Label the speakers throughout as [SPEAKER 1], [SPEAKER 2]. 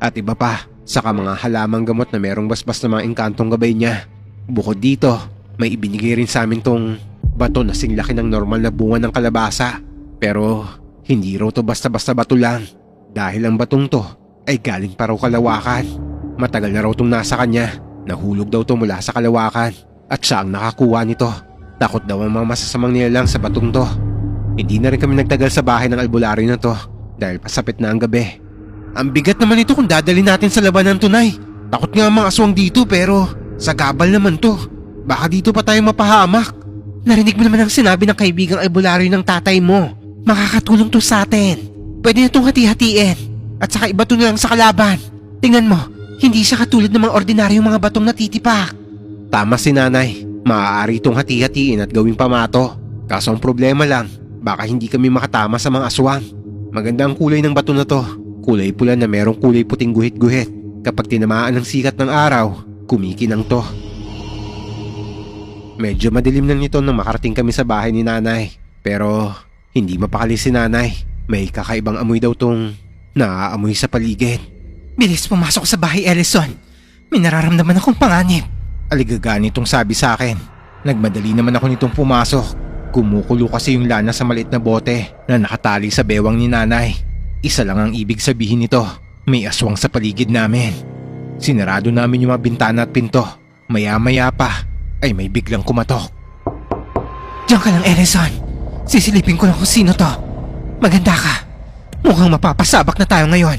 [SPEAKER 1] at iba pa, saka mga halamang gamot na merong basbas na mga engkantong gabay niya. Bukod dito, may ibinigay rin sa amin tong bato na singlaki ng normal na bunga ng kalabasa. Pero hindi raw to basta-basta bato lang, dahil ang batong to ay galing pa raw kalawakan. Matagal na raw tong nasa kanya, nahulog daw to mula sa kalawakan at siya ang nakakuha nito. Takot daw ang mga masasamang nilalang sa batong to. Hindi na rin kami nagtagal sa bahay ng albularyo na to dahil pasapit na ang gabi. Ang bigat naman ito kung dadalhin natin sa labanan tunay. Takot nga ang mga aswang dito pero sa gabal naman to. Baka dito pa tayo mapahamak.
[SPEAKER 2] Narinig mo naman ang sinabi ng kaibigang albularyo ng tatay mo. Makakatulong to sa atin. Pwede na itong hati-hatiin at saka iba to na lang sa kalaban. Tingnan mo, hindi siya katulad ng mga ordinaryong mga batong natitipak.
[SPEAKER 1] Tama si nanay, maaari itong hati-hatiin at gawing pamato. Kaso ang problema lang, baka hindi kami makatama sa mga aswang. Maganda ang kulay ng bato na to. Kulay pula na merong kulay puting guhit-guhit. Kapag tinamaan ng sikat ng araw, kumikinang to. Medyo madilim na nito nang makarating kami sa bahay ni nanay. Pero hindi mapakali si nanay. May kakaibang amoy daw tong naaamoy sa paligid.
[SPEAKER 2] Bilis pumasok sa bahay, Ellison. May nararamdaman akong panganib.
[SPEAKER 1] Aligaga nitong sabi sa akin. Nagmadali naman ako nitong pumasok. Kumukulo kasi yung lana sa maliit na bote na nakatali sa bewang ni nanay. Isa lang ang ibig sabihin nito, may aswang sa paligid namin. Sinarado namin yung mga bintana at pinto. Maya-maya pa ay may biglang kumatok.
[SPEAKER 2] Diyan ka lang, Ellison. Sisilipin ko lang kung sino to. Maganda ka. Mukhang mapapasabak na tayo ngayon.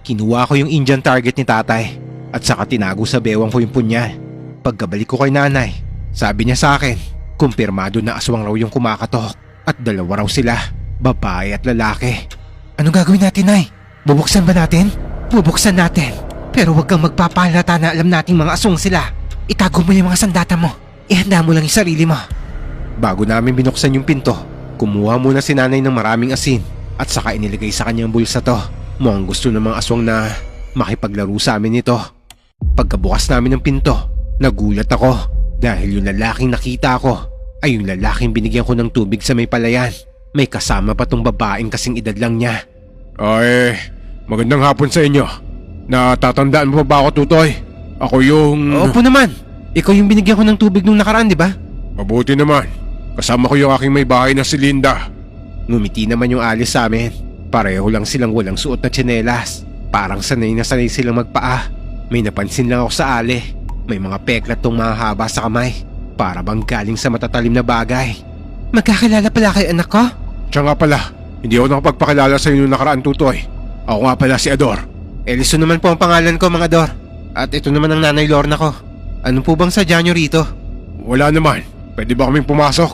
[SPEAKER 1] Kinuha ko yung Indian target ni tatay at saka tinago sa bewang ko yung punyal. Pagkabalik ko kay nanay, sabi niya sa akin, kumpirmado na aswang raw yung kumakatok at dalawa raw sila, babae at lalaki.
[SPEAKER 2] Anong gagawin natin, Nay? Bubuksan ba natin? Bubuksan natin. Pero huwag kang magpapahalata na alam nating mga aswang sila. Itago mo yung mga sandata mo. Ihanda mo lang yung sarili mo.
[SPEAKER 1] Bago namin binuksan yung pinto, kumuha muna si nanay ng maraming asin at saka inilagay sa kanyang bulsa to. Mukhang gusto ng mga aswang na makipaglaro sa amin ito. Pagkabukas namin ng pinto, nagulat ako dahil yung lalaking nakita ko ay yung lalaking binigyan ko ng tubig sa may palayan. May kasama pa tong babaeng kasing edad lang niya. Ay, magandang hapon sa inyo. Natatandaan mo ba ako, Tutoy? Ako yung...
[SPEAKER 2] Opo naman. Ikaw yung binigyan ko ng tubig nung nakaraan, di ba?
[SPEAKER 1] Mabuti naman. Kasama ko yung aking may bahay na si Linda. Ngumiti naman yung alis sa amin. Pareho lang silang walang suot na tsinelas. Parang sanay na sanay silang magpaa. May napansin lang ako sa ali. May mga peklat tong mahaba sa kamay. Para bang galing sa matatalim na bagay.
[SPEAKER 2] Magkakilala pala kayo, anak ko?
[SPEAKER 1] Siya nga pala, hindi ako nakapagpakilala sa inyo nakaraan, Tutoy. Ako nga pala si Ador.
[SPEAKER 2] Ellison naman po ang pangalan ko, mga Ador. At ito naman ang nanay Lorna ko. Ano po bang sadya nyo rito?
[SPEAKER 1] Wala naman. Pwede ba kaming pumasok?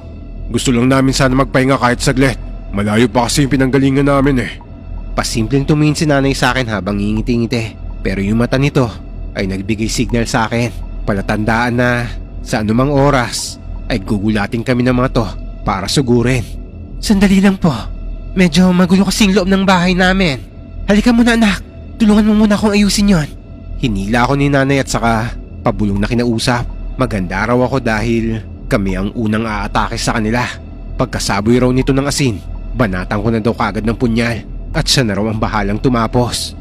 [SPEAKER 1] Gusto lang namin sana magpahinga kahit saglit. Malayo pa kasi yung pinanggalingan namin eh.
[SPEAKER 2] Pasimpleng tumingin si nanay sa akin habang ngingiti-ngiti. Pero yung mata nito ay nagbigay signal sa akin. Palatandaan na sa anumang oras ay gugulatin kami ng mga to para sugurin. Sandali lang po. Medyo magulo kasing loob ng bahay namin. Halika muna, anak. Tulungan mo muna akong ayusin yon. Hinila ako ni nanay at saka pabulong na kinausap. Maganda raw ako dahil kami ang unang aatake sa kanila. Pagkasaboy raw nito ng asin, banatan ko na daw kagad ng punyal at siya na raw ang bahalang tumapos.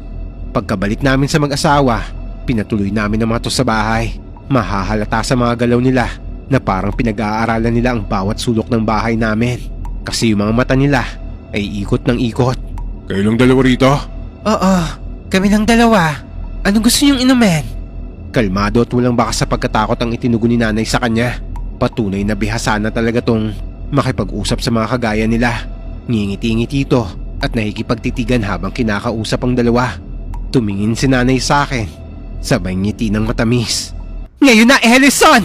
[SPEAKER 2] Pagkabalik namin sa mag-asawa, pinatuloy namin ang mga to sa bahay. Mahahalata sa mga galaw nila na parang pinag-aaralan nila ang bawat sulok ng bahay namin. Kasi yung mga mata nila ay ikot ng ikot.
[SPEAKER 1] Kayo lang dalawa rito?
[SPEAKER 2] Oo, kami lang dalawa. Anong gusto niyong inumin?
[SPEAKER 1] Kalmado at walang baka sa pagkatakot ang itinugo ni nanay sa kanya. Patunay na bihasa na talaga tong makipag-usap sa mga kagaya nila. Ngingiti-ngiti ito at nakikipagtitigan habang kinakausap ang dalawa. Tumingin si nanay sa akin, sabay ngiti ng matamis.
[SPEAKER 2] Ngayon na, Ellison!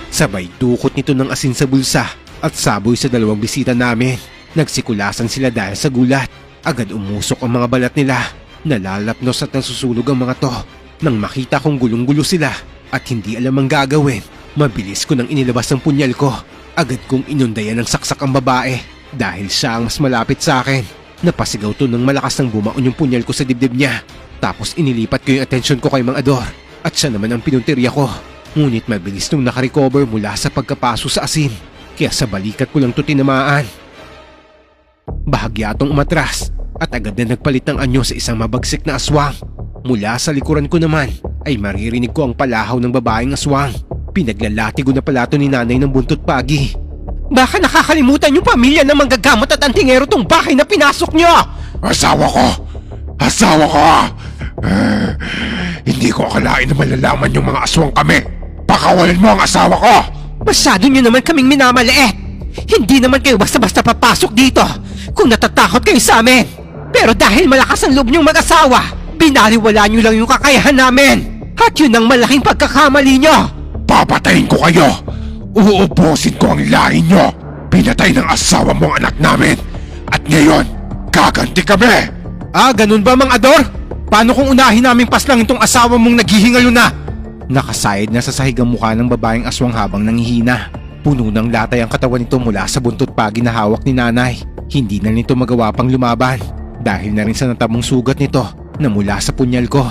[SPEAKER 1] Sabay dukot nito ng asin sa bulsa at saboy sa dalawang bisita namin. Nagsikulasan sila dahil sa gulat. Agad umusok ang mga balat nila. Nalalapnos at nasusunog ang mga to. Nang makita kong gulong-gulo sila at hindi alam ang gagawin, mabilis ko nang inilabas ang punyal ko. Agad kong inundayan ng saksak ang babae dahil siya ang mas malapit sa akin. Napasigaw to nang malakas nang bumaon yung punyal ko sa dibdib niya. Tapos inilipat ko yung atensyon ko kay Mang Ador at siya naman ang pinuntirya ko. Ngunit mabilis nung nakarecover mula sa pagkapaso sa asin. Kaya sa balikat ko lang to tinamaan. Bahagya tong umatras at agad na nagpalit ng anyo sa isang mabagsik na aswang. Mula sa likuran ko naman ay maririnig ko ang palahaw ng babaeng aswang. Pinaglalatigo na pala to ni nanay ng buntot pagi. Baka nakakalimutan yung pamilya ng manggagamot at antingero tong bahay na pinasok nyo!
[SPEAKER 2] Asawa ko! Asawa ko! Hindi ko akalain na malalaman yung mga aswang kami. Pakawalan mo ang asawa ko!
[SPEAKER 1] Masyado nyo naman kaming minamaliit! Hindi naman kayo basta-basta papasok dito kung natatakot kayo sa amin! Pero dahil malakas ang loob nyong mag-asawa, binaliwala nyo lang yung kakayahan namin! At yun ang malaking pagkakamali nyo!
[SPEAKER 2] Papatayin ko kayo! Uubusin ko ang lahi nyo! Pinatay ng asawa mo ang anak namin! At ngayon, gaganti kami!
[SPEAKER 1] Ganun ba, Mang Ador? Paano kung unahin namin paslang itong asawa mong naghihingalo na? Nakasayad na sa sahig ang mukha ng babaeng aswang habang nangihina. Puno ng latay ang katawan nito mula sa buntot pagi na hawak ni nanay. Hindi na nito magawa pang lumaban dahil na rin sa natabong sugat nito na mula sa punyal ko.